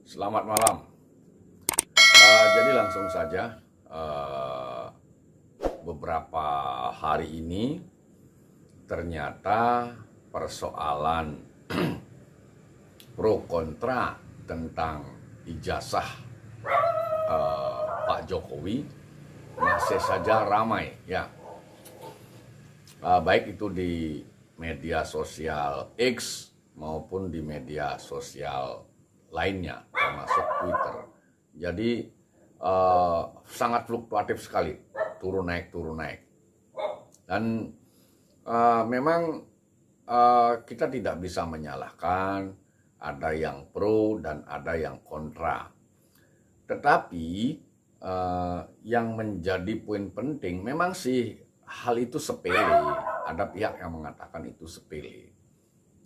Selamat malam. Jadi langsung saja, beberapa hari ini ternyata persoalan pro kontra tentang ijazah Pak Jokowi masih saja ramai, ya. Baik itu di media sosial X maupun di media sosial lainnya, termasuk Twitter. Jadi sangat fluktuatif sekali, turun naik. Dan memang kita tidak bisa menyalahkan, ada yang pro dan ada yang kontra. Tetapi yang menjadi poin penting, memang sih hal itu sepele. Ada pihak yang mengatakan itu sepele,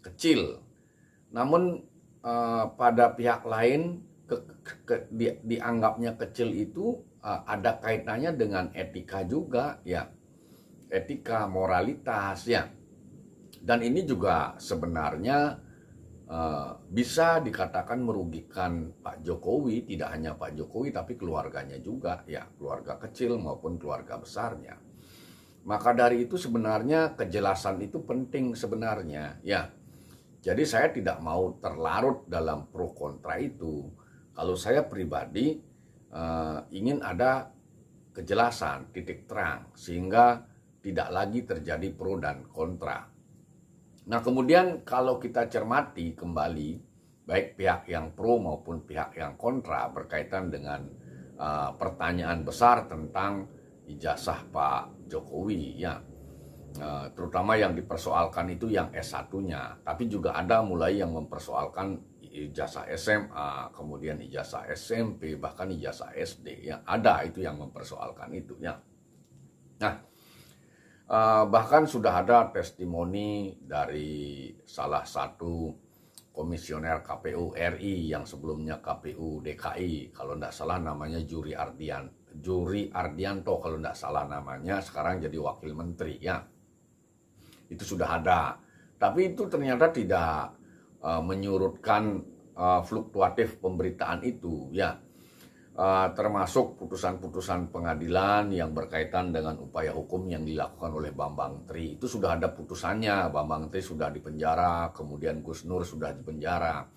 kecil. Namun pada pihak lain dianggapnya kecil itu ada kaitannya dengan etika juga, ya, etika, moralitas, ya. Dan ini juga sebenarnya bisa dikatakan merugikan Pak Jokowi, tidak hanya Pak Jokowi tapi keluarganya juga, ya, keluarga kecil maupun keluarga besarnya. Maka dari itu sebenarnya kejelasan itu penting sebenarnya, ya. Jadi saya tidak mau terlarut dalam pro kontra itu. Kalau saya pribadi ingin ada kejelasan, titik terang, sehingga tidak lagi terjadi pro dan kontra. Nah, kemudian kalau kita cermati kembali, baik pihak yang pro maupun pihak yang kontra berkaitan dengan pertanyaan besar tentang ijazah Pak Jokowi, ya. Terutama yang dipersoalkan itu yang S1-nya, tapi juga ada mulai yang mempersoalkan ijazah SMA, kemudian ijazah SMP, bahkan ijazah SD, ya, ada itu yang mempersoalkan itu, ya. Nah, bahkan sudah ada testimoni dari salah satu komisioner KPU RI yang sebelumnya KPU DKI, kalau tidak salah namanya Juri Ardianto kalau tidak salah namanya, sekarang jadi wakil menteri, ya. Itu sudah ada, tapi itu ternyata tidak menyurutkan fluktuatif pemberitaan itu, ya. Termasuk putusan-putusan pengadilan yang berkaitan dengan upaya hukum yang dilakukan oleh Bambang Tri. Itu sudah ada putusannya, Bambang Tri sudah dipenjara, kemudian Gus Nur sudah dipenjara.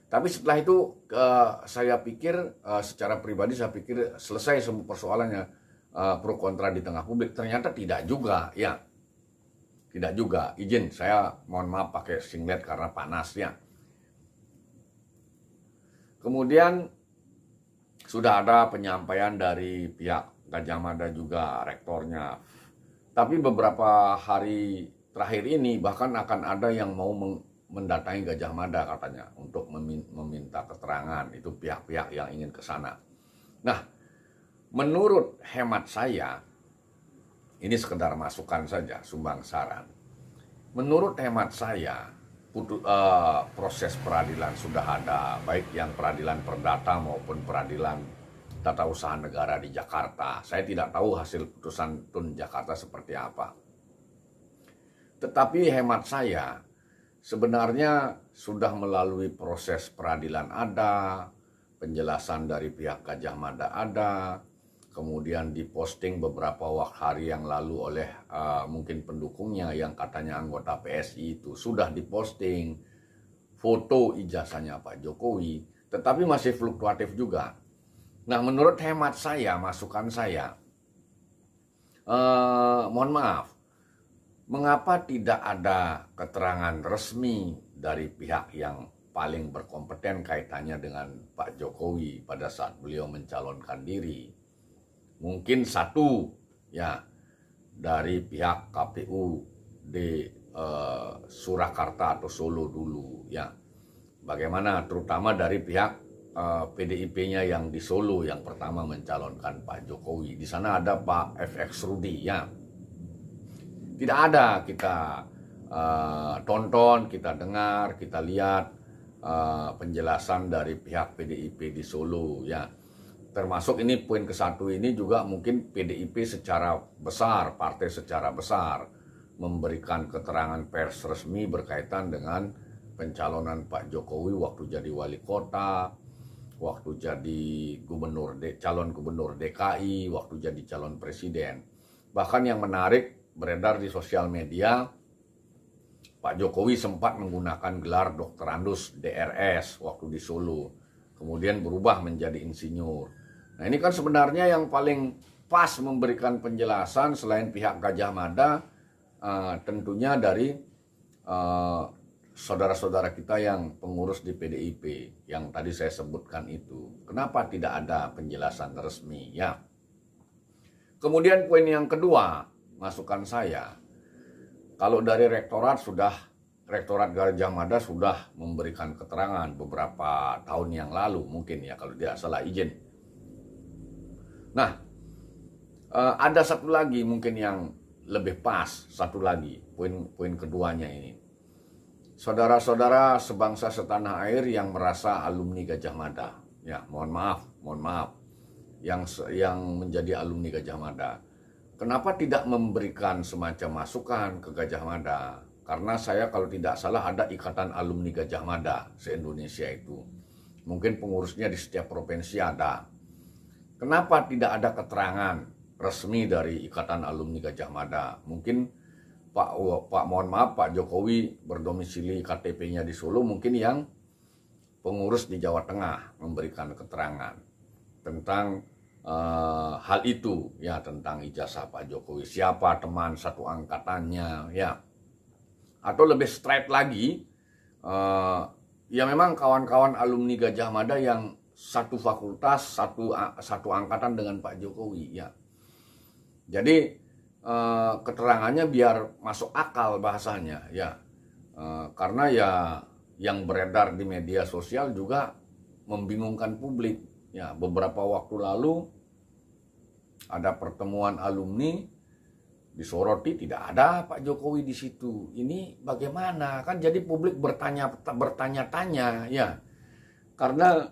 Tapi setelah itu saya pikir, secara pribadi saya pikir selesai semua persoalannya, pro kontra di tengah publik. Ternyata tidak juga, ya. Tidak juga. Izin, saya mohon maaf pakai singlet karena panasnya. Kemudian sudah ada penyampaian dari pihak Gajah Mada juga, rektornya. Tapi beberapa hari terakhir ini bahkan akan ada yang mau mendatangi Gajah Mada katanya untuk meminta keterangan. Itu pihak-pihak yang ingin ke sana. Nah, menurut hemat saya, ini sekedar masukan saja, sumbang saran. Menurut hemat saya, proses peradilan sudah ada, baik yang peradilan perdata maupun peradilan tata usaha negara di Jakarta. Saya tidak tahu hasil putusan Tun Jakarta seperti apa. Tetapi hemat saya, sebenarnya sudah melalui proses peradilan ada, penjelasan dari pihak Gajah Mada ada, kemudian diposting beberapa hari yang lalu oleh mungkin pendukungnya yang katanya anggota PSI itu sudah diposting foto ijazahnya Pak Jokowi, tetapi masih fluktuatif juga. Nah, menurut hemat saya, masukan saya, mohon maaf, mengapa tidak ada keterangan resmi dari pihak yang paling berkompeten kaitannya dengan Pak Jokowi pada saat beliau mencalonkan diri? Mungkin satu, ya, dari pihak KPU di Surakarta atau Solo dulu, ya. Bagaimana terutama dari pihak PDIP-nya yang di Solo yang pertama mencalonkan Pak Jokowi. Di sana ada Pak FX Rudi, ya. Tidak ada kita tonton, kita dengar, kita lihat penjelasan dari pihak PDIP di Solo, ya. Termasuk ini poin ke-1 ini juga mungkin PDIP secara besar, partai secara besar memberikan keterangan pers resmi berkaitan dengan pencalonan Pak Jokowi waktu jadi wali kota, waktu jadi calon gubernur DKI, waktu jadi calon presiden. Bahkan yang menarik beredar di sosial media, Pak Jokowi sempat menggunakan gelar Dr. Andus DRS waktu di Solo, kemudian berubah menjadi insinyur. Nah ini kan sebenarnya yang paling pas memberikan penjelasan selain pihak Gajah Mada, tentunya dari saudara-saudara kita yang pengurus di PDIP yang tadi saya sebutkan itu. Kenapa tidak ada penjelasan resmi ya? Kemudian poin yang kedua, masukan saya, kalau dari Rektorat Gajah Mada sudah memberikan keterangan beberapa tahun yang lalu mungkin ya kalau tidak salah izin. Nah, ada satu lagi mungkin yang lebih pas, satu lagi poin keduanya ini. Saudara-saudara sebangsa setanah air yang merasa alumni Gajah Mada, ya mohon maaf, yang menjadi alumni Gajah Mada, kenapa tidak memberikan semacam masukan ke Gajah Mada? Karena saya kalau tidak salah ada ikatan alumni Gajah Mada se-Indonesia itu, mungkin pengurusnya di setiap provinsi ada. Kenapa tidak ada keterangan resmi dari ikatan alumni Gajah Mada? Mungkin Pak Jokowi berdomisili KTP-nya di Solo, mungkin yang pengurus di Jawa Tengah memberikan keterangan tentang hal itu ya, tentang ijazah Pak Jokowi, siapa teman satu angkatannya ya, atau lebih straight lagi ya memang kawan-kawan alumni Gajah Mada yang satu fakultas, satu angkatan dengan Pak Jokowi ya. Jadi keterangannya biar masuk akal bahasanya ya, karena ya yang beredar di media sosial juga membingungkan publik ya. Beberapa waktu lalu ada pertemuan alumni, disoroti tidak ada Pak Jokowi di situ. Ini bagaimana? Kan jadi publik bertanya-tanya ya. Karena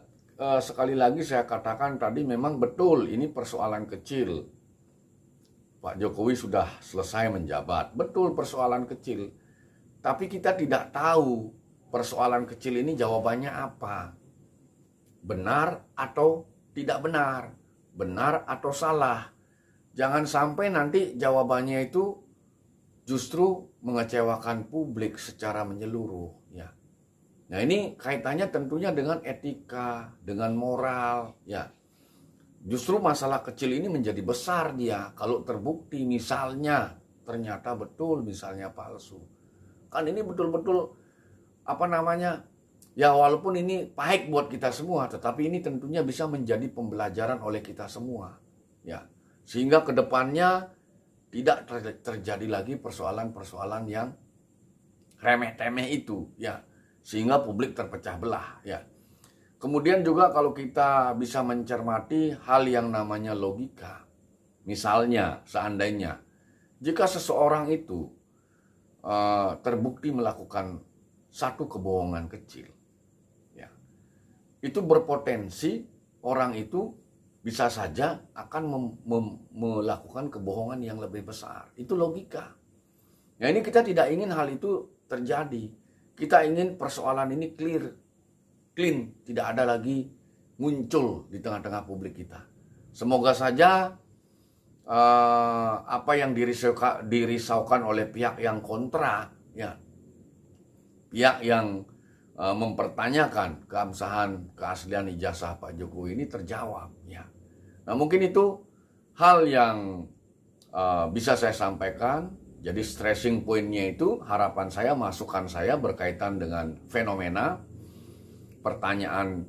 sekali lagi saya katakan tadi, memang betul ini persoalan kecil. Pak Jokowi sudah selesai menjabat, betul persoalan kecil. Tapi kita tidak tahu persoalan kecil ini jawabannya apa. Benar atau tidak benar, benar atau salah. Jangan sampai nanti jawabannya itu justru mengecewakan publik secara menyeluruh ya. Nah ini kaitannya tentunya dengan etika, dengan moral ya. Justru masalah kecil ini menjadi besar dia kalau terbukti misalnya ternyata betul, misalnya palsu. Kan ini betul-betul ya, walaupun ini pahit buat kita semua, tetapi ini tentunya bisa menjadi pembelajaran oleh kita semua ya. Sehingga kedepannya tidak terjadi lagi persoalan-persoalan yang remeh-temeh itu ya, sehingga publik terpecah belah ya. Kemudian juga kalau kita bisa mencermati hal yang namanya logika. Misalnya, seandainya jika seseorang itu terbukti melakukan satu kebohongan kecil, ya, itu berpotensi orang itu bisa saja akan melakukan kebohongan yang lebih besar. Itu logika. Nah ini kita tidak ingin hal itu terjadi. Kita ingin persoalan ini clean, tidak ada lagi muncul di tengah-tengah publik kita. Semoga saja apa yang dirisaukan oleh pihak yang kontra, ya, pihak yang mempertanyakan keaslian ijazah Pak Jokowi ini terjawab, ya. Nah mungkin itu hal yang bisa saya sampaikan. Jadi stressing pointnya itu, harapan saya, masukan saya berkaitan dengan fenomena pertanyaan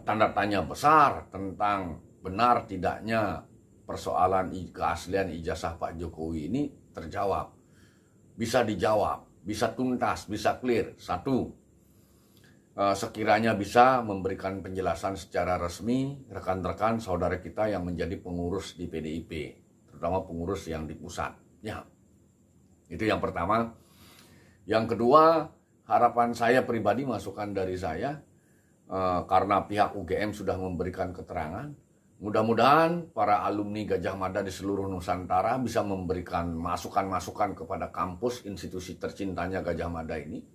tanda tanya besar tentang benar tidaknya persoalan keaslian ijazah Pak Jokowi ini terjawab, bisa dijawab, bisa tuntas, bisa clear. Satu, sekiranya bisa memberikan penjelasan secara resmi rekan-rekan saudara kita yang menjadi pengurus di PDIP, terutama pengurus yang di pusat ya. Itu yang pertama. Yang kedua, harapan saya pribadi, masukan dari saya, karena pihak UGM sudah memberikan keterangan, mudah-mudahan para alumni Gajah Mada di seluruh Nusantara bisa memberikan masukan-masukan kepada kampus institusi tercintanya Gajah Mada ini,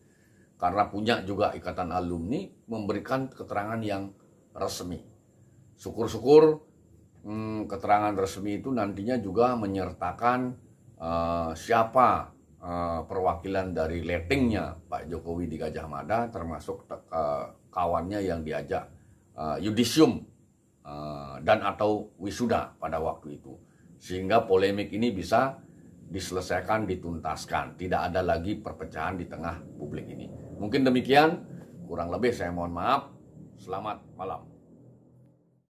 karena punya juga ikatan alumni, memberikan keterangan yang resmi. Syukur-syukur keterangan resmi itu nantinya juga menyertakan siapa perwakilan dari lettingnya Pak Jokowi di Gajah Mada, termasuk kawannya yang diajak yudisium dan atau wisuda pada waktu itu. Sehingga polemik ini bisa diselesaikan, dituntaskan. Tidak ada lagi perpecahan di tengah publik ini. Mungkin demikian, kurang lebih saya mohon maaf. Selamat malam.